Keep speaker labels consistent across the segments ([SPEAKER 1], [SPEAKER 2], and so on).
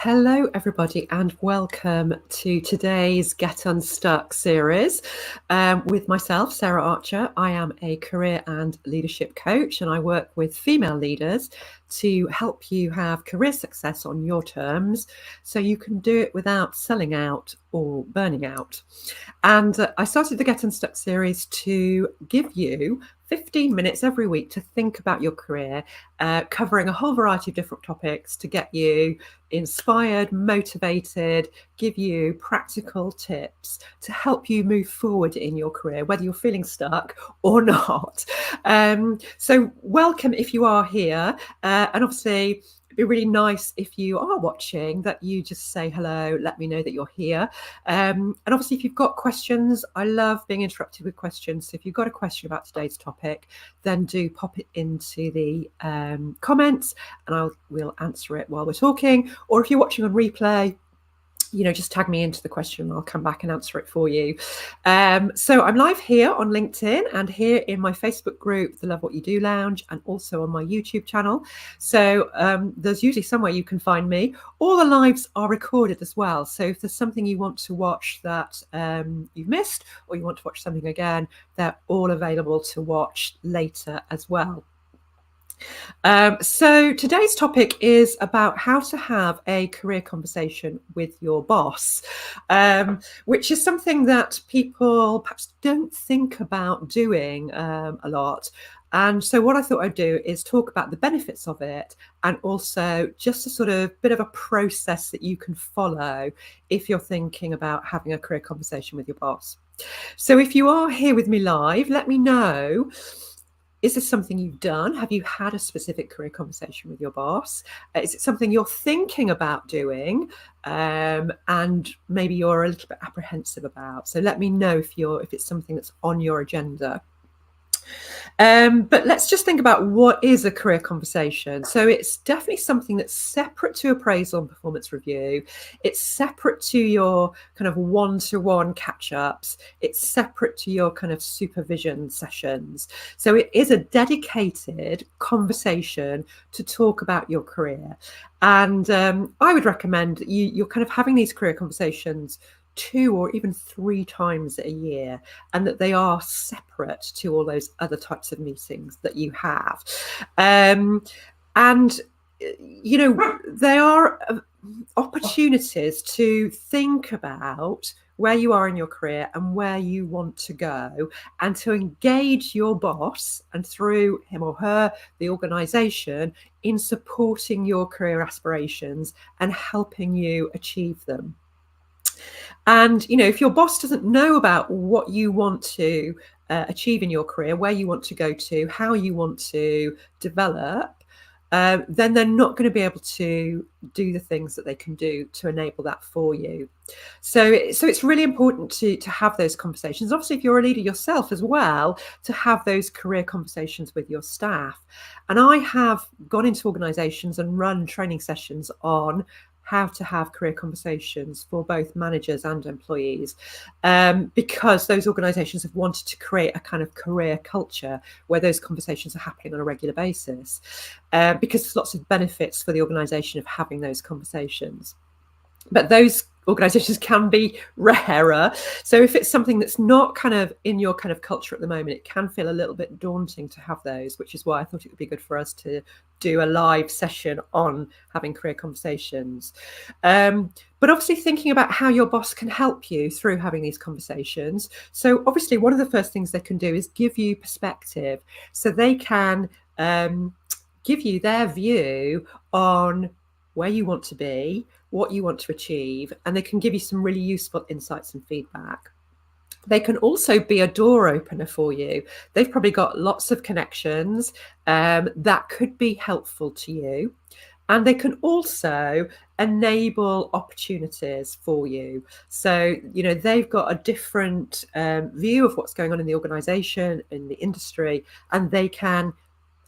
[SPEAKER 1] Hello, everybody, and welcome to today's Get Unstuck series with myself, Sarah Archer. I am a career and leadership coach, and I work with female leaders to help you have career success on your terms so you can do it without selling out or burning out. And I started the Get Unstuck series to give you 15 minutes every week to think about your career, covering a whole variety of different topics to get you inspired, motivated, give you practical tips to help you move forward in your career, whether you're feeling stuck or not. So welcome if you are here. And obviously, it'd be really nice if you are watching that you just say hello, let me know that you're here. And obviously, if you've got questions, I love being interrupted with questions. So if you've got a question about today's topic, then do pop it into the comments and we'll answer it while we're talking. Or if you're watching on replay, just tag me into the question and I'll come back and answer it for you. So I'm live here on LinkedIn and here in my Facebook group, the Love What You Do Lounge, and also on my YouTube channel. So there's usually somewhere you can find me. All the lives are recorded as well. So if there's something you want to watch that you've missed, or you want to watch something again, they're all available to watch later as well. So today's topic is about how to have a career conversation with your boss, which is something that people perhaps don't think about doing a lot. And so what I thought I'd do is talk about the benefits of it, and also just a sort of bit of a process that you can follow if you're thinking about having a career conversation with your boss. So if you are here with me live, let me know. Is this something you've done? Have you had a specific career conversation with your boss? Is it something you're thinking about doing, and maybe you're a little bit apprehensive about? So let me know if it's something that's on your agenda. But let's just think about what is a career conversation. So it's definitely something that's separate to appraisal and performance review. It's separate to your kind of one-to-one catch-ups. It's separate to your kind of supervision sessions. So it is a dedicated conversation to talk about your career. And I would recommend that you're kind of having these career conversations 2 or even 3 times a year, and that they are separate to all those other types of meetings that you have. And they are opportunities to think about where you are in your career and where you want to go, and to engage your boss, and through him or her, the organization, in supporting your career aspirations and helping you achieve them. And, if your boss doesn't know about what you want to achieve in your career, where you want to go to, how you want to develop, then they're not going to be able to do the things that they can do to enable that for you. So it's really important to have those conversations. Obviously, if you're a leader yourself as well, to have those career conversations with your staff. And I have gone into organizations and run training sessions on how to have career conversations for both managers and employees, because those organizations have wanted to create a kind of career culture where those conversations are happening on a regular basis, because there's lots of benefits for the organization of having those conversations. But those organizations can be rarer. So if it's something that's not kind of in your kind of culture at the moment, it can feel a little bit daunting to have those, which is why I thought it would be good for us to do a live session on having career conversations. But obviously thinking about how your boss can help you through having these conversations. So obviously one of the first things they can do is give you perspective. So they can give you their view on where you want to be, what you want to achieve, and they can give you some really useful insights and feedback. They can also be a door opener for you. They've probably got lots of connections that could be helpful to you. And they can also enable opportunities for you. So, they've got a different view of what's going on in the organization, in the industry, and they can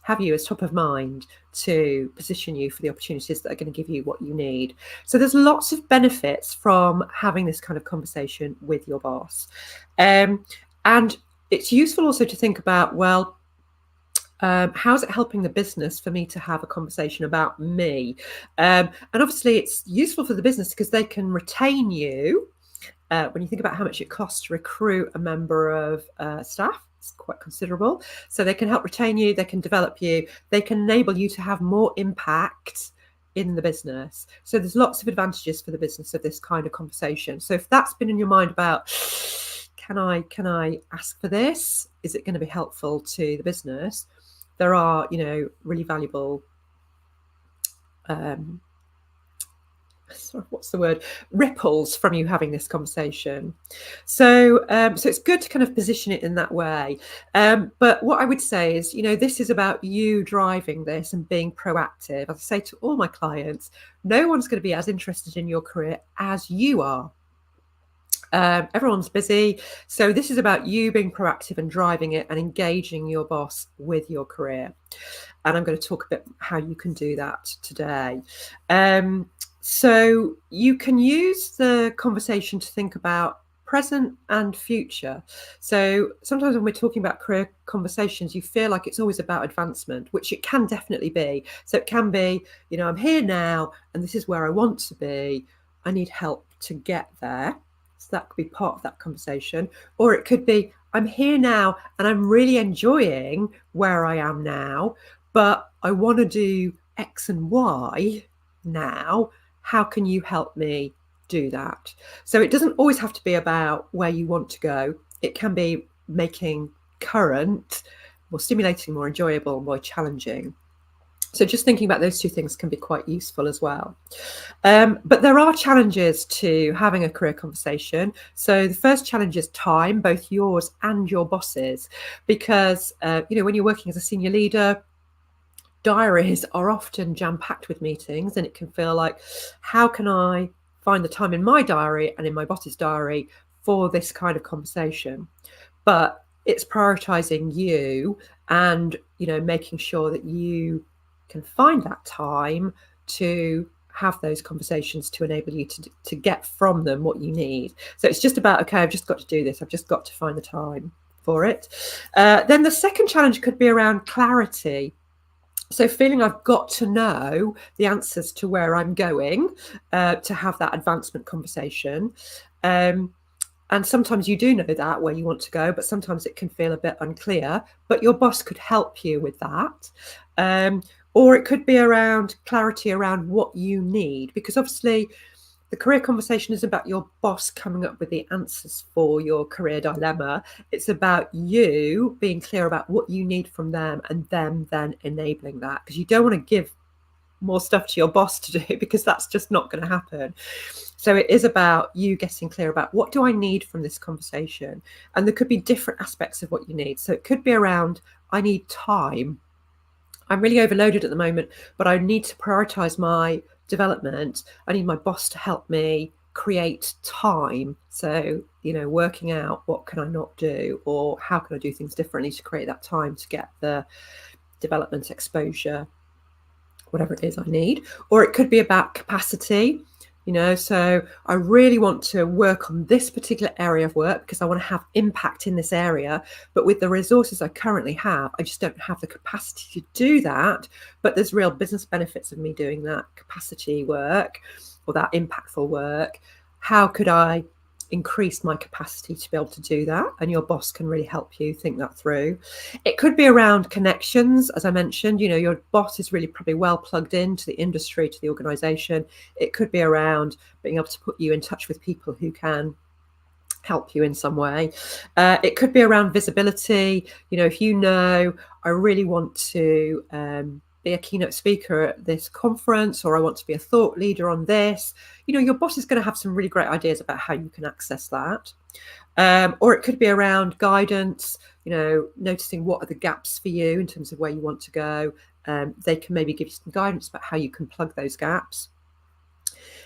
[SPEAKER 1] have you as top of mind to position you for the opportunities that are going to give you what you need. So there's lots of benefits from having this kind of conversation with your boss. And it's useful also to think about, well, How's it helping the business for me to have a conversation about me? And obviously, it's useful for the business because they can retain you. When you think about how much it costs to recruit a member of staff, it's quite considerable. So they can help retain you, they can develop you, they can enable you to have more impact in the business. So there's lots of advantages for the business of this kind of conversation. So if that's been in your mind about, can I ask for this? Is it going to be helpful to the business? There are, really valuable ripples from you having this conversation. So it's good to kind of position it in that way. But what I would say is, this is about you driving this and being proactive. As I say to all my clients, no one's going to be as interested in your career as you are. Everyone's busy. So this is about you being proactive and driving it and engaging your boss with your career. And I'm going to talk a bit how you can do that today. So you can use the conversation to think about present and future. So sometimes when we're talking about career conversations, you feel like it's always about advancement, which it can definitely be. So it can be, I'm here now and this is where I want to be. I need help to get there. So that could be part of that conversation. Or it could be, I'm here now and I'm really enjoying where I am now, but I want to do X and Y now. How can you help me do that? So it doesn't always have to be about where you want to go. It can be making current more stimulating, more enjoyable, more challenging. So just thinking about those two things can be quite useful as well. But there are challenges to having a career conversation. So the first challenge is time, both yours and your boss's, because, when you're working as a senior leader, diaries are often jam-packed with meetings, and it can feel like, how can I find the time in my diary and in my boss's diary for this kind of conversation? But it's prioritizing you and, making sure that you can find that time to have those conversations to enable you to get from them what you need. So it's just about, okay, I've just got to do this. I've just got to find the time for it. Then the second challenge could be around clarity. So feeling I've got to know the answers to where I'm going to have that advancement conversation. And sometimes you do know that where you want to go, but sometimes it can feel a bit unclear, but your boss could help you with that. Or it could be around clarity around what you need, because obviously the career conversation is about your boss coming up with the answers for your career dilemma. It's about you being clear about what you need from them and them then enabling that, because you don't want to give more stuff to your boss to do, because that's just not going to happen. So it is about you getting clear about, what do I need from this conversation? And there could be different aspects of what you need. So it could be around, I need time. I'm really overloaded at the moment, but I need to prioritize my development. I need my boss to help me create time. So, working out what can I not do, or how can I do things differently to create that time to get the development, exposure, whatever it is I need. Or it could be about capacity. So I really want to work on this particular area of work because I want to have impact in this area. But with the resources I currently have, I just don't have the capacity to do that. But there's real business benefits of me doing that capacity work or that impactful work. How could I increase my capacity to be able to do that? And your boss can really help you think that through. It could be around connections. As I mentioned, your boss is really probably well plugged into the industry, to the organization. It could be around being able to put you in touch with people who can help you in some way. It could be around visibility. If I really want to be a keynote speaker at this conference, or I want to be a thought leader on this, your boss is going to have some really great ideas about how you can access that. Or it could be around guidance, noticing what are the gaps for you in terms of where you want to go. They can maybe give you some guidance about how you can plug those gaps.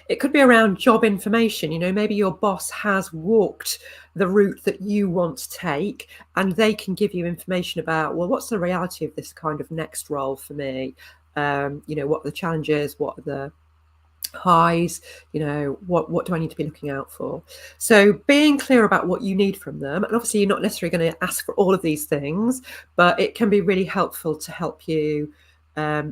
[SPEAKER 1] It could be around job information. Maybe your boss has walked the route that you want to take, and they can give you information about, well, what's the reality of this kind of next role for me? What are the challenges? What are the highs, what do I need to be looking out for? So being clear about what you need from them, and obviously you're not necessarily going to ask for all of these things, but it can be really helpful to help you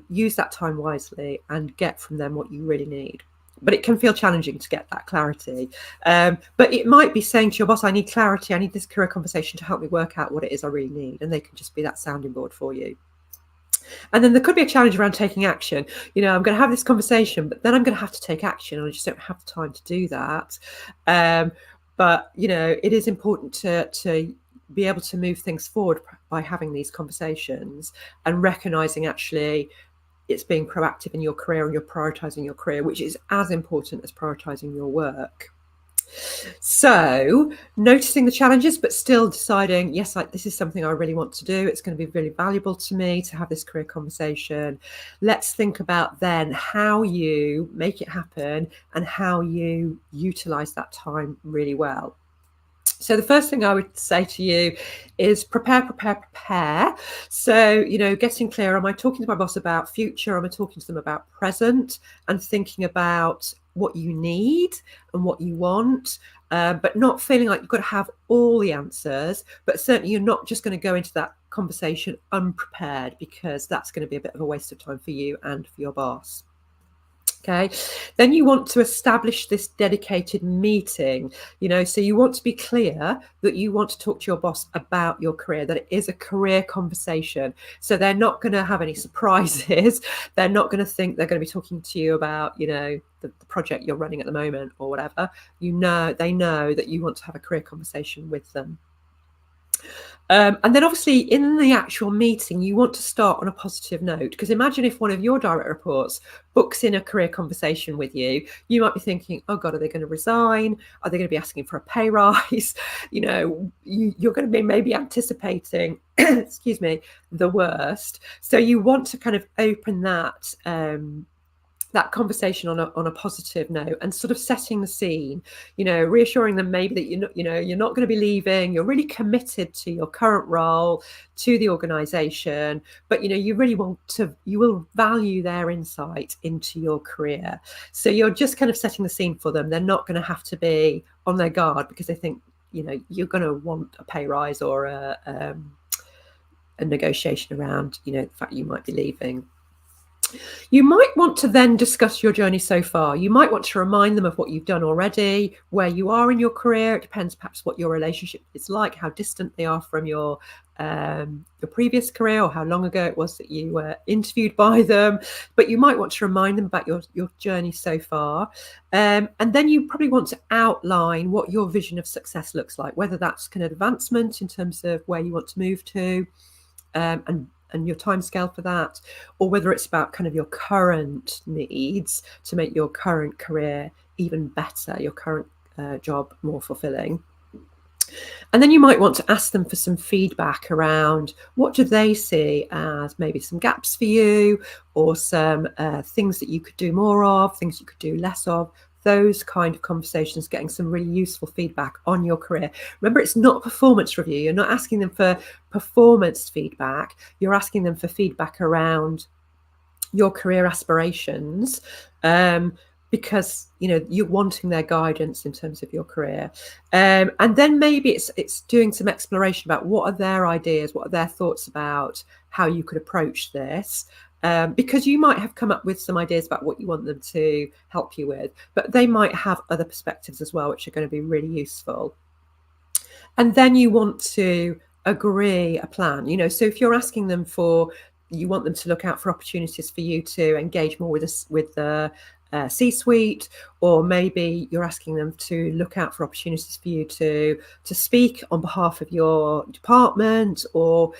[SPEAKER 1] use that time wisely and get from them what you really need. But it can feel challenging to get that clarity. But it might be saying to your boss, I need clarity, I need this career conversation to help me work out what it is I really need. And they can just be that sounding board for you. And then there could be a challenge around taking action. I'm going to have this conversation, but then I'm going to have to take action, and I just don't have the time to do that. But it is important to be able to move things forward by having these conversations and recognizing actually it's being proactive in your career and you're prioritizing your career, which is as important as prioritizing your work. So noticing the challenges, but still deciding, yes, this is something I really want to do. It's going to be really valuable to me to have this career conversation. Let's think about then how you make it happen and how you utilize that time really well. So the first thing I would say to you is prepare. So, getting clear, am I talking to my boss about future? Am I talking to them about present? And thinking about what you need and what you want, but not feeling like you've got to have all the answers. But certainly you're not just going to go into that conversation unprepared, because that's going to be a bit of a waste of time for you and for your boss. Okay, then you want to establish this dedicated meeting, so you want to be clear that you want to talk to your boss about your career, that it is a career conversation. So they're not going to have any surprises. They're not going to think they're going to be talking to you about, the project you're running at the moment or whatever. They know that you want to have a career conversation with them. And then obviously in the actual meeting, you want to start on a positive note, because imagine if one of your direct reports books in a career conversation with you, you might be thinking, oh God, are they going to resign? Are they going to be asking for a pay rise? You're going to be maybe anticipating, excuse me, the worst. So you want to kind of open that conversation on a positive note and sort of setting the scene, reassuring them maybe that you're not going to be leaving, you're really committed to your current role, to the organization, but you will value their insight into your career. So you're just kind of setting the scene for them. They're not going to have to be on their guard because they think you're going to want a pay rise or a negotiation around the fact you might be leaving. You might want to then discuss your journey so far. You might want to remind them of what you've done already, where you are in your career. It depends perhaps what your relationship is like, how distant they are from your previous career, or how long ago it was that you were interviewed by them. But you might want to remind them about your journey so far. And then you probably want to outline what your vision of success looks like, whether that's kind of advancement in terms of where you want to move to, and your timescale for that, or whether it's about kind of your current needs to make your current career even better, your current job more fulfilling. And then you might want to ask them for some feedback around what do they see as maybe some gaps for you, or some things that you could do more of, things you could do less of. Those kind of conversations, getting some really useful feedback on your career. Remember, it's not a performance review. You're not asking them for performance feedback. You're asking them for feedback around your career aspirations, because you're wanting their guidance in terms of your career. And then maybe it's doing some exploration about what are their ideas, what are their thoughts about how you could approach this. Because you might have come up with some ideas about what you want them to help you with, but they might have other perspectives as well, which are going to be really useful. And then you want to agree a plan. So if you're asking them you want them to look out for opportunities for you to engage more with the C-suite, or maybe you're asking them to look out for opportunities for you to speak on behalf of your department, or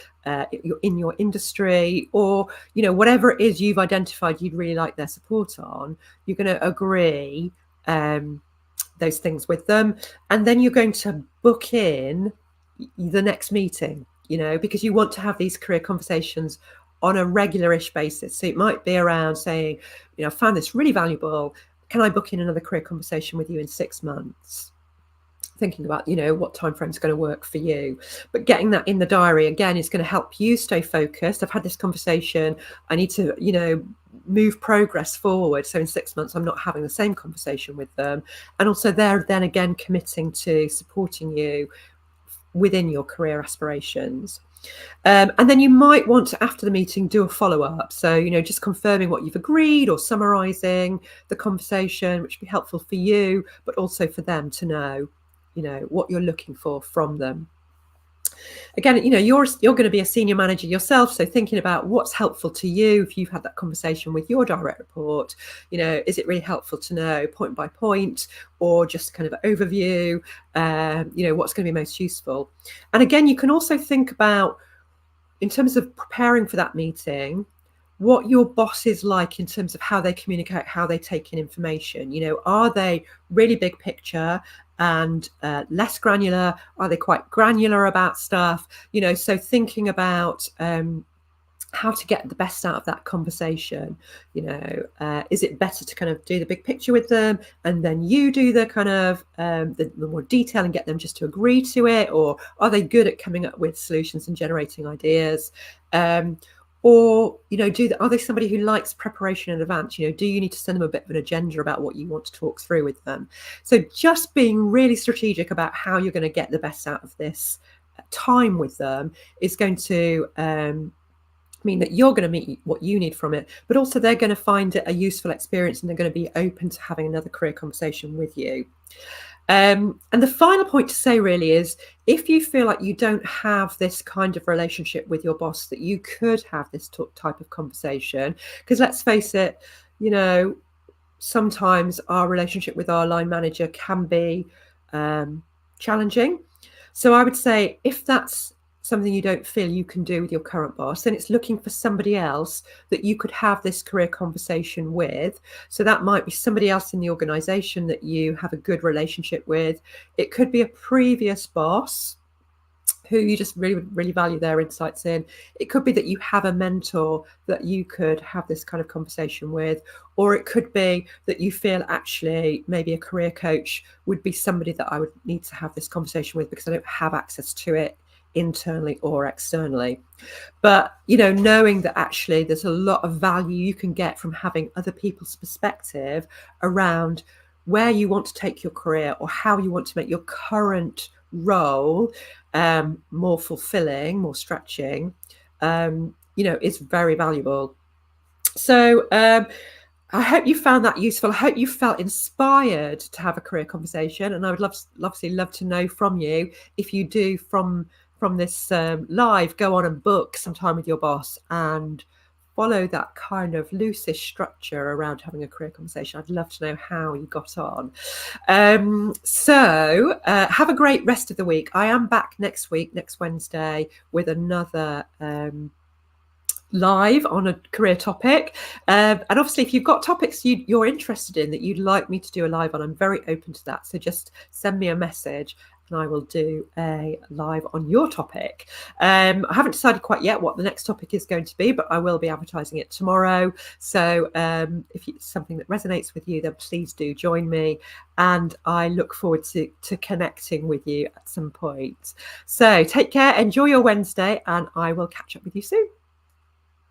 [SPEAKER 1] in your industry, or whatever it is you've identified you'd really like their support on. You're going to agree those things with them, and then you're going to book in the next meeting, because you want to have these career conversations on a regular-ish basis. So it might be around saying, I found this really valuable. Can I book in another career conversation with you in 6 months? thinking about, what time frame is going to work for you. But getting that in the diary, again, is going to help you stay focused. I've had this conversation. I need to, move progress forward. So in 6 months, I'm not having the same conversation with them. And also they're then again committing to supporting you within your career aspirations. And then you might want to, after the meeting, do a follow-up. So, just confirming what you've agreed or summarising the conversation, which would be helpful for you, but also for them to know, what you're looking for from them. Again, you're going to be a senior manager yourself, so thinking about what's helpful to you if you've had that conversation with your direct report. Is it really helpful to know point by point, or just kind of overview, what's going to be most useful? And again, you can also think about, in terms of preparing for that meeting, what your boss is like in terms of how they communicate, how they take in information. Are they really big picture and less granular? Are they quite granular about stuff? So thinking about how to get the best out of that conversation. Is it better to kind of do the big picture with them, and then you do the kind of the more detail and get them just to agree to it? Or are they good at coming up with solutions and generating ideas? Or, are they somebody who likes preparation in advance? Do you need to send them a bit of an agenda about what you want to talk through with them? So just being really strategic about how you're going to get the best out of this time with them is going to mean that you're going to meet what you need from it, but also they're going to find it a useful experience, and they're going to be open to having another career conversation with you. And the final point to say really is, if you feel like you don't have this kind of relationship with your boss, that you could have this type of conversation, because let's face it, sometimes our relationship with our line manager can be challenging. So I would say, if that's something you don't feel you can do with your current boss, then it's looking for somebody else that you could have this career conversation with. So that might be somebody else in the organization that you have a good relationship with. It could be a previous boss who you just really, really value their insights in. It could be that you have a mentor that you could have this kind of conversation with, or it could be that you feel actually maybe a career coach would be somebody that I would need to have this conversation with, because I don't have access to it internally or externally. But knowing that actually there's a lot of value you can get from having other people's perspective around where you want to take your career, or how you want to make your current role more fulfilling, more stretching, is very valuable. So I hope you found that useful. I hope you felt inspired to have a career conversation, and I would obviously love to know from you if you do from this live go on and book some time with your boss and follow that kind of looseish structure around having a career conversation. I'd love to know how you got on. So have a great rest of the week. I am back next week, next Wednesday, with another live on a career topic. And obviously, if you've got topics you're interested in that you'd like me to do a live on, I'm very open to that. So just send me a message and I will do a live on your topic. I haven't decided quite yet what the next topic is going to be, but I will be advertising it tomorrow. So if it's something that resonates with you, then please do join me. And I look forward to connecting with you at some point. So take care, enjoy your Wednesday, and I will catch up with you soon.